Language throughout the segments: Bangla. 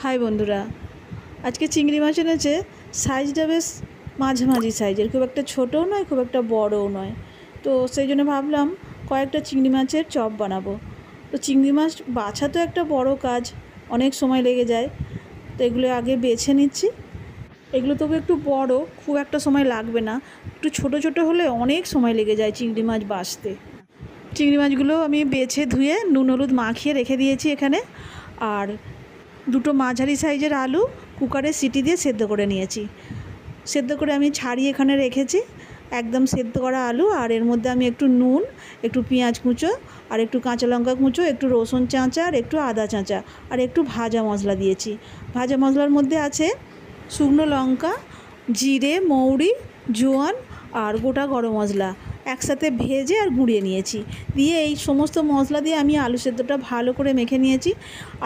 হাই বন্ধুরা, আজকে চিংড়ি মাছ এনেছে। সাইজটা বেশ মাঝামাঝি সাইজের, খুব একটা ছোটও নয় খুব একটা বড়ও নয়। তো সেই জন্য ভাবলাম কয়েকটা চিংড়ি মাছের চপ বানাবো। তো চিংড়ি মাছ বাছা তো একটা বড় কাজ, অনেক সময় লেগে যায়। তো এগুলো আগে বেছে নিচ্ছি। এগুলো তবু একটু বড়, খুব একটা সময় লাগবে না। একটু ছোট ছোট হলে অনেক সময় লেগে যায় চিংড়ি মাছ বাছতে। চিংড়ি মাছগুলো আমি বেছে ধুয়ে নুন হলুদ মাখিয়ে রেখে দিয়েছি এখানে। আর দুটো মাঝারি সাইজের আলু কুকারে সিটি দিয়ে সেদ্ধ করে নিয়েছি। সেদ্ধ করে আমি ছাড়িয়ে এখানে রেখেছি একদম সেদ্ধ করা আলু। আর এর মধ্যে আমি একটু নুন, একটু পেঁয়াজ কুঁচো, আর একটু কাঁচা লঙ্কা কুঁচো, একটু রসুন চাঁচা, আর একটু আদা চাঁচা, আর একটু ভাজা মশলা দিয়েছি। ভাজা মশলার মধ্যে আছে শুকনো লঙ্কা, জিরে, মৌরি, জোয়ান আর গোটা গরম মশলা একসাথে ভেজে আর গুঁড়িয়ে নিয়েছি। দিয়ে এই সমস্ত মশলা দিয়ে আমি আলু সেদ্ধটা ভালো করে মেখে নিয়েছি।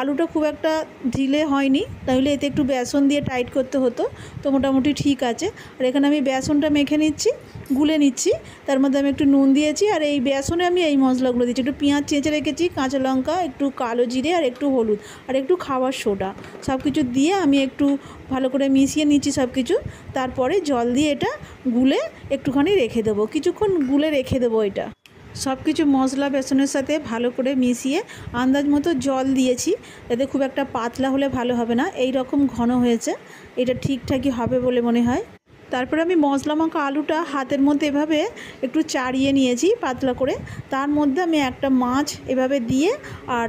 আলুটা খুব একটা ঢিলে হয়নি, তাহলে এতে একটু বেসন দিয়ে টাইট করতে হতো। তো মোটামুটি ঠিক আছে। আর এখানে আমি বেসনটা মেখে নিচ্ছি, গুলে নিচ্ছি। তার মধ্যে আমি একটু নুন দিয়েছি, আর এই বেসনে আমি এই মশলাগুলো দিচ্ছি। একটু পেঁয়াজ চেঁচে রেখেছি, কাঁচা লঙ্কা, একটু কালো জিরে, আর একটু হলুদ, আর একটু খাবার সোডা, সব কিছু দিয়ে আমি একটু ভালো করে মিশিয়ে নিচ্ছি সব কিছু। তারপরে জল দিয়ে এটা গুলে একটুখানি রেখে দেবো, কিছুক্ষণ গুলে রেখে দেবো। এটা সব কিছু মশলা বেসনের সাথে ভালো করে মিশিয়ে আন্দাজ মতো জল দিয়েছি, যাতে খুব একটা পাতলা হলে ভালো হবে না। এই রকম ঘন হয়েছে, এটা ঠিকঠাকই হবে বলে মনে হয়। তারপরে আমি মশলা মাখা আলুটা হাতের মধ্যে এভাবে একটু চাড়িয়ে নিয়েছি পাতলা করে। তার মধ্যে আমি একটা মাছ এভাবে দিয়ে আর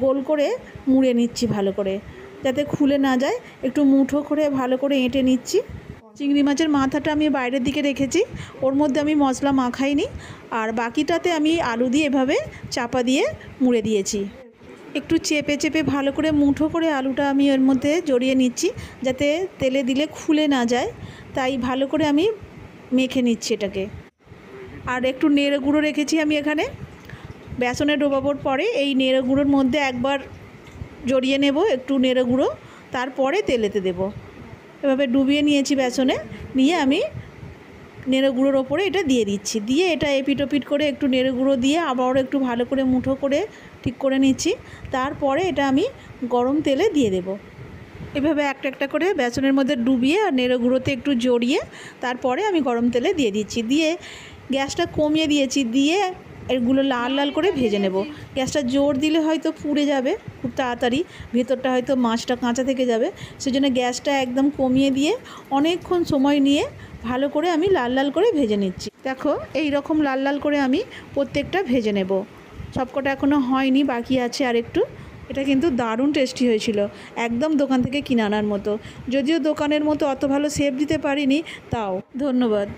গোল করে মুড়ে নিচ্ছি ভালো করে, যাতে খুলে না যায়। একটু মুঠো করে ভালো করে এঁটে নিচ্ছি। চিংড়ি মাছের মাথাটা আমি বাইরের দিকে রেখেছি, ওর মধ্যে আমি মশলা মাখাইনি। আর বাকিটাতে আমি আলু দিয়ে এভাবে চাপা দিয়ে মুড়ে দিয়েছি। একটু চেপে চেপে ভালো করে মুঠো করে আলুটা আমি এর মধ্যে জড়িয়ে নিচ্ছি, যাতে তেলে দিলে খুলে না যায়। তাই ভালো করে আমি মেখে নিচ্ছি এটাকে। আর একটু নেড়ে গুঁড়ো রেখেছি আমি এখানে। বেসনে ডোবানোর পরে এই নেড়ে গুঁড়োর মধ্যে একবার জড়িয়ে নেব একটু নেড়ে গুঁড়ো, তারপরে তেলেতে দেব। এভাবে ডুবিয়ে নিয়েছি বেসনে, নিয়ে আমি নেড়ে গুঁড়োর ওপরে এটা দিয়ে দিচ্ছি। দিয়ে এটা এপিট ওপিট করে একটু নেড়ে গুঁড়ো দিয়ে আবারও একটু ভালো করে মুঠো করে ঠিক করে নিচ্ছি। তারপরে এটা আমি গরম তেলে দিয়ে দেব। এভাবে একটা একটা করে বেসনের মধ্যে ডুবিয়ে আর নেড়ে গুঁড়োতে একটু জড়িয়ে তারপরে আমি গরম তেলে দিয়ে দিচ্ছি। দিয়ে গ্যাসটা কমিয়ে দিয়েছি, দিয়ে এগুলো লাল লাল করে ভেজে নেব। গ্যাসটা জোর দিলে হয়তো পুড়ে যাবে খুব তাড়াতাড়ি, ভেতরটা হয়তো মাছটা কাঁচা থেকে যাবে। সেজন্য গ্যাসটা একদম কমিয়ে দিয়ে অনেকক্ষণ সময় নিয়ে ভালো করে আমি লাল লাল করে ভেজে নিচ্ছি। দেখো এই রকম লাল লাল করে আমি প্রত্যেকটা ভেজে নেব। সবকটা এখনও হয়নি, বাকি আছে আর একটু। এটা কিন্তু দারুণ টেস্টি হয়েছিল, একদম দোকান থেকে কিনে আনার মতো। যদিও দোকানের মতো অত ভালো শেপ দিতে পারিনি, তাও ধন্যবাদ।